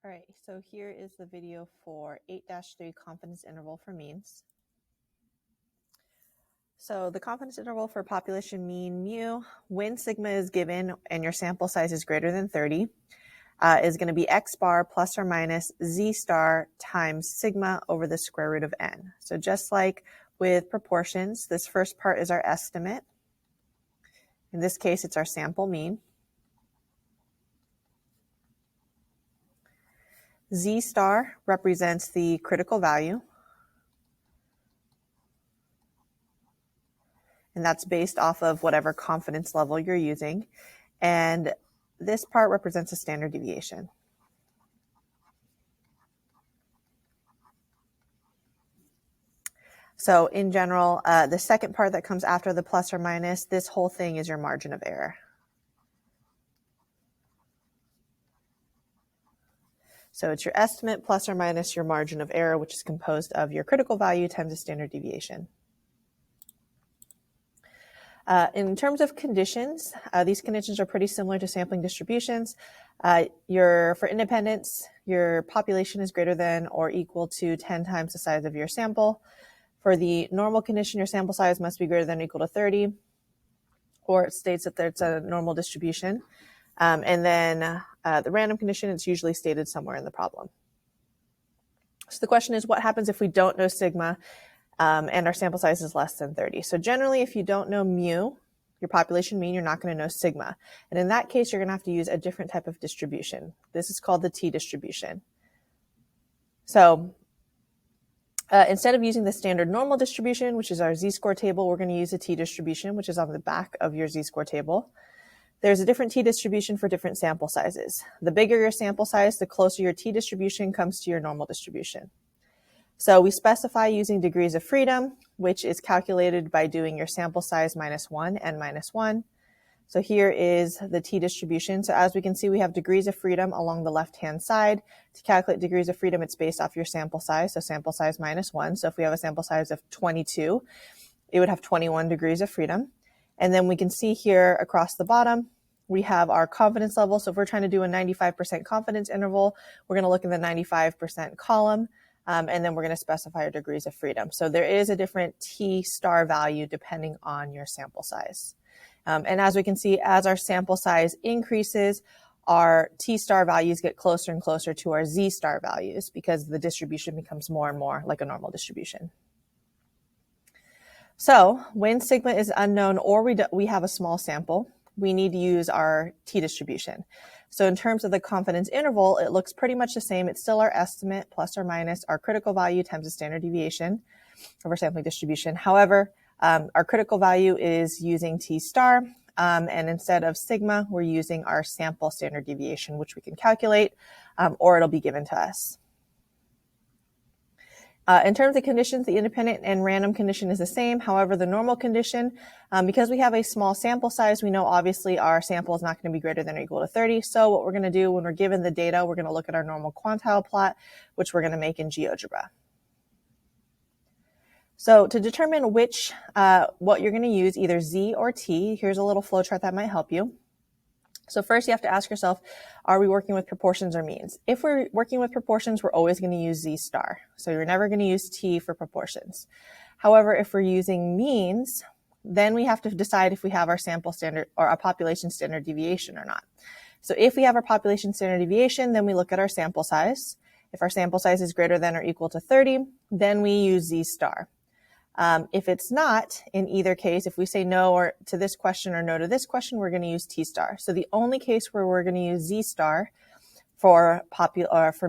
All right, so here is the video for 8-3 confidence interval for means. So the confidence interval for population mean mu, when sigma is given and your sample size is greater than 30, is going to be x bar plus or minus z star times sigma over the square root of n. So just like with proportions, this first part is our estimate. In this case, it's our sample mean. Z star represents the critical value, and that's based off of whatever confidence level you're using. And this part represents a standard deviation. So in general, the second part that comes after the plus or minus, this whole thing is your margin of error. So it's your estimate plus or minus your margin of error, which is composed of your critical value times the standard deviation. In terms of conditions, these conditions are pretty similar to sampling distributions. For independence, your population is greater than or equal to 10 times the size of your sample. For the normal condition, your sample size must be greater than or equal to 30, or it states that it's a normal distribution. And then the random condition, it's usually stated somewhere in the problem. So the question is, what happens if we don't know sigma and our sample size is less than 30? So generally, if you don't know mu, your population mean, you're not going to know sigma. And in that case, you're going to have to use a different type of distribution. This is called the t-distribution. So instead of using the standard normal distribution, which is our z-score table, we're going to use a t-distribution, which is on the back of your z-score table. There's a different t-distribution for different sample sizes. The bigger your sample size, the closer your t-distribution comes to your normal distribution. So we specify using degrees of freedom, which is calculated by doing your sample size minus 1 and minus 1. So here is the t-distribution. So as we can see, we have degrees of freedom along the left-hand side. To calculate degrees of freedom, it's based off your sample size, so sample size minus 1. So if we have a sample size of 22, it would have 21 degrees of freedom. And then we can see here across the bottom, we have our confidence level. So if we're trying to do a 95% confidence interval, we're going to look in the 95% column, and then we're going to specify our degrees of freedom. So there is a different T star value depending on your sample size. And as we can see, as our sample size increases, our T star values get closer and closer to our Z star values because the distribution becomes more and more like a normal distribution. So when sigma is unknown or we have a small sample, we need to use our t-distribution. So in terms of the confidence interval, it looks pretty much the same. It's still our estimate plus or minus our critical value times the standard deviation of our sampling distribution. However, our critical value is using t star, and instead of sigma, we're using our sample standard deviation, which we can calculate, or it'll be given to us. In terms of conditions, the independent and random condition is the same. However, the normal condition, because we have a small sample size, we know obviously our sample is not going to be greater than or equal to 30. So what we're going to do when we're given the data, we're going to look at our normal quantile plot, which we're going to make in GeoGebra. So to determine what you're going to use, either Z or T, here's a little flow chart that might help you. So first you have to ask yourself, are we working with proportions or means? If we're working with proportions, we're always going to use Z star. So you're never going to use T for proportions. However, if we're using means, then we have to decide if we have our sample standard or our population standard deviation or not. So if we have our population standard deviation, then we look at our sample size. If our sample size is greater than or equal to 30, then we use Z star. If it's not, in either case, if we say no or to this question or no to this question, we're going to use T star. So the only case where we're going to use Z star for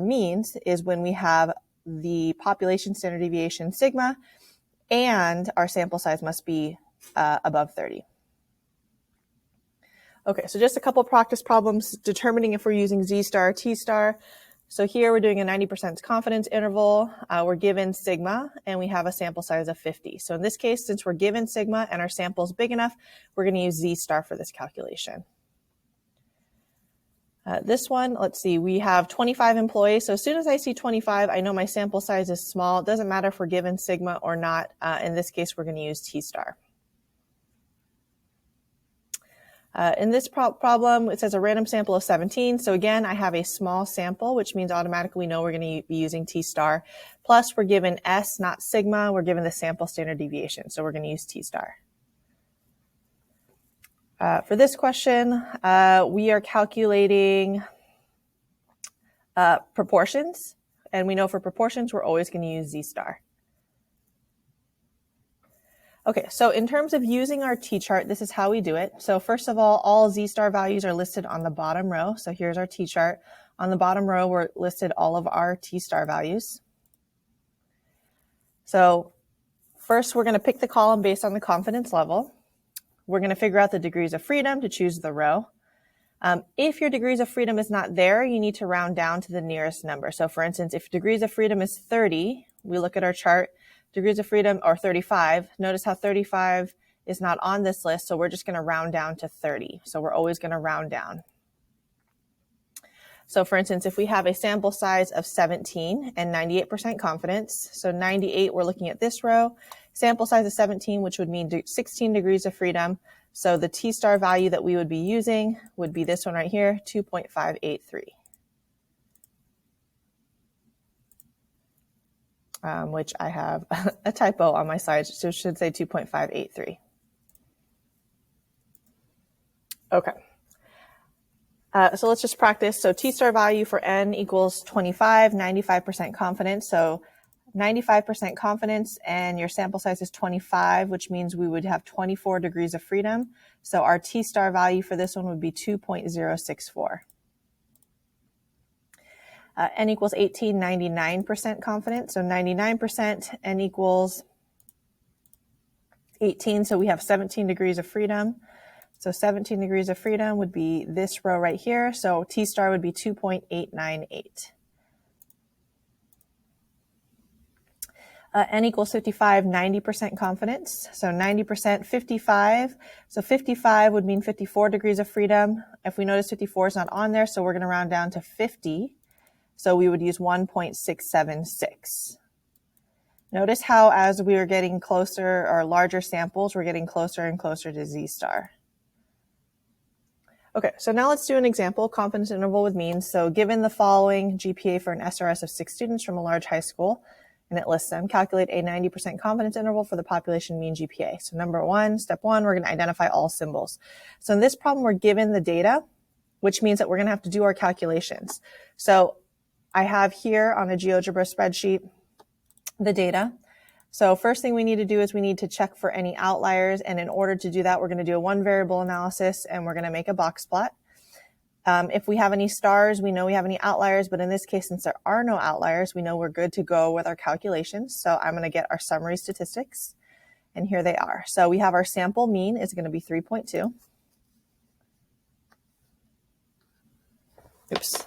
means is when we have the population standard deviation sigma and our sample size must be above 30. Okay, so just a couple practice problems determining if we're using Z star or T star. So here we're doing a 90% confidence interval. We're given sigma and we have a sample size of 50. So in this case, since we're given sigma and our sample is big enough, we're going to use Z star for this calculation. This one, let's see, we have 25 employees. So as soon as I see 25, I know my sample size is small. It doesn't matter if we're given sigma or not. In this case, we're going to use T star. In this problem, it says a random sample of 17. So again, I have a small sample, which means automatically we know we're going to be using T star. Plus, we're given S, not sigma. We're given the sample standard deviation. So we're going to use T star. For this question, we are calculating proportions. And we know for proportions, we're always going to use Z star. Okay, so in terms of using our T-chart, this is how we do it. So first of all Z-star values are listed on the bottom row. So here's our T-chart. On the bottom row, we're listed all of our T-star values. So first, we're going to pick the column based on the confidence level. We're going to figure out the degrees of freedom to choose the row. If your degrees of freedom is not there, you need to round down to the nearest number. So for instance, if degrees of freedom is 30, we look at our chart, degrees of freedom or 35. Notice how 35 is not on this list, so we're just going to round down to 30. So we're always going to round down. So for instance, if we have a sample size of 17 and 98% confidence, so 98, we're looking at this row, sample size of 17, which would mean 16 degrees of freedom. So the T-star value that we would be using would be this one right here, 2.583. Which I have a typo on my side, so it should say 2.583. Okay. So let's just practice. So T-star value for N equals 25, 95% confidence. So 95% confidence and your sample size is 25, which means we would have 24 degrees of freedom. So our T-star value for this one would be 2.064. N equals 18, 99% confidence. So 99%, N equals 18. So we have 17 degrees of freedom. So 17 degrees of freedom would be this row right here. So T-star would be 2.898. N equals 55, 90% confidence. So 90%, 55. So 55 would mean 54 degrees of freedom. If we notice 54 is not on there, so we're going to round down to 50. So we would use 1.676. Notice how as we are getting closer or larger samples, we're getting closer and closer to Z-star. Okay, so now let's do an example, confidence interval with means. So given the following GPA for an SRS of 6 students from a large high school, and it lists them, calculate a 90% confidence interval for the population mean GPA. So step one, we're going to identify all symbols. So in this problem, we're given the data, which means that we're going to have to do our calculations. So I have here on a GeoGebra spreadsheet the data. So first thing we need to do is we need to check for any outliers. And in order to do that, we're going to do a one variable analysis and we're going to make a box plot. If we have any stars, we know we have any outliers, but in this case, since there are no outliers, we know we're good to go with our calculations. So I'm going to get our summary statistics, and here they are. So we have our sample mean is going to be 3.2. Oops.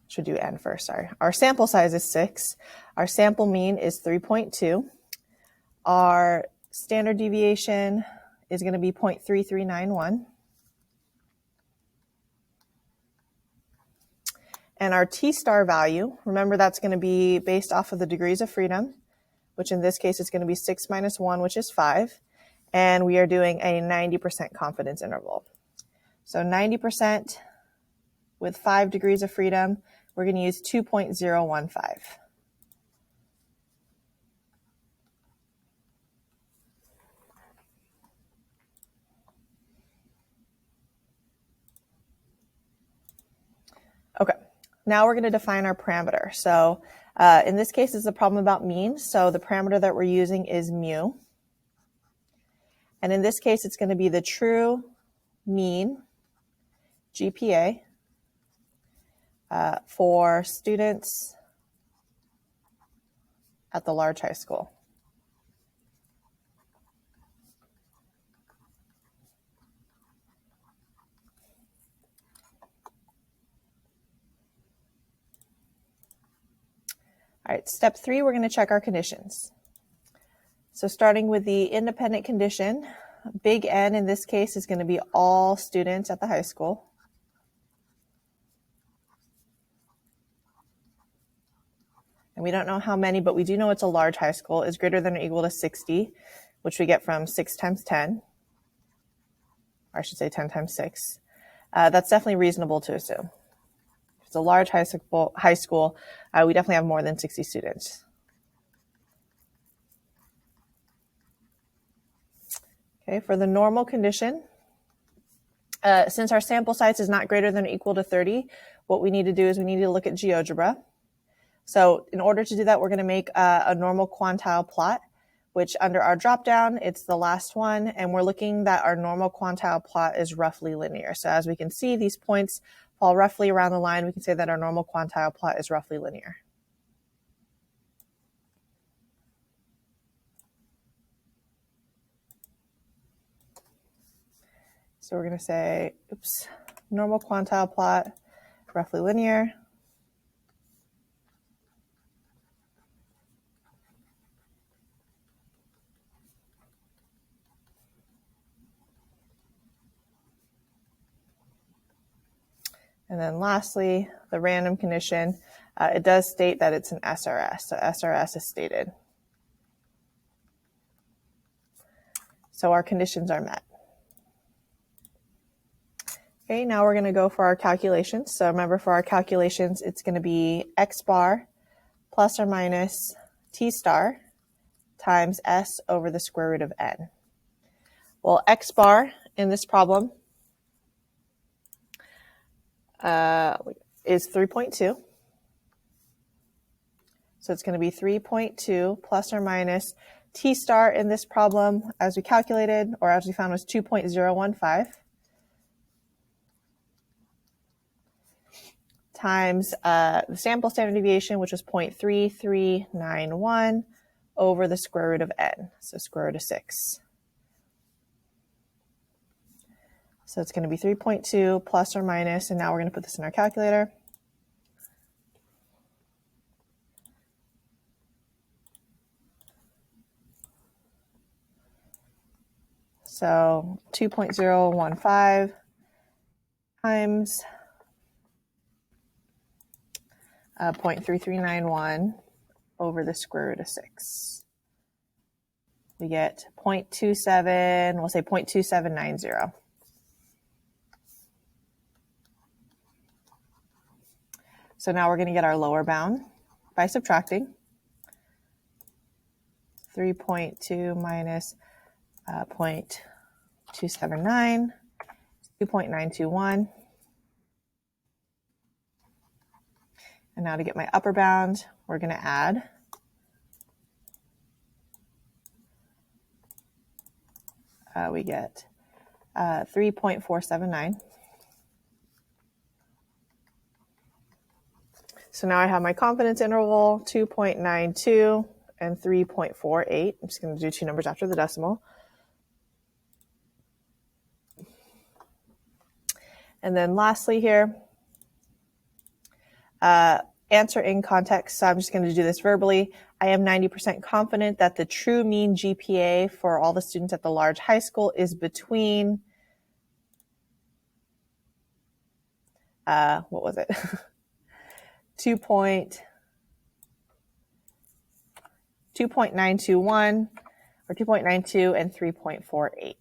Should do N first, sorry. Our sample size is 6. Our sample mean is 3.2. Our standard deviation is going to be 0.3391. And our T-star value, remember that's going to be based off of the degrees of freedom, which in this case is going to be 6 minus 1, which is 5. And we are doing a 90% confidence interval. So 90% with 5 degrees of freedom, we're going to use 2.015. Okay, now we're going to define our parameter. So in this case, it's a problem about mean. So the parameter that we're using is mu. And in this case, it's going to be the true mean GPA for students at the large high school. All right, step 3, we're going to check our conditions. So starting with the independent condition, big N in this case is going to be all students at the high school. And we don't know how many, but we do know it's a large high school, is greater than or equal to 60. which we get from 6 times 10, or I should say 10 times 6, that's definitely reasonable to assume. If it's a large high school, we definitely have more than 60 students. Okay, for the normal condition, since our sample size is not greater than or equal to 30, what we need to do is we need to look at GeoGebra. So in order to do that, we're going to make a normal quantile plot, which under our dropdown, it's the last one, and we're looking that our normal quantile plot is roughly linear. So as we can see, these points fall roughly around the line. We can say that our normal quantile plot is roughly linear. So we're going to say, normal quantile plot, roughly linear. And then lastly, the random condition, it does state that it's an SRS. So SRS is stated. So our conditions are met. Okay, now we're going to go for our calculations. So remember, for our calculations, it's going to be x bar plus or minus t star times s over the square root of n. Well, x bar in this problem is 3.2. So it's going to be 3.2 plus or minus t star in this problem, as we calculated, or as we found, was 2.015. Times the sample standard deviation, which was 0.3391 over the square root of n, so square root of 6. So it's going to be 3.2 plus or minus, and now we're going to put this in our calculator. So 2.015 times 0.3391 over the square root of 6. We get 0.27, we'll say 0.2790. So now we're going to get our lower bound by subtracting. 3.2 minus 0.279, 2.921. And now to get my upper bound, we're going to add we get 3.479. So now I have my confidence interval, 2.92 and 3.48. I'm just going to do two numbers after the decimal. And then lastly here, answer in context. So I'm just going to do this verbally. I am 90% confident that the true mean GPA for all the students at the large high school is between, what was it? 2.921 or 2.92 and 3.48.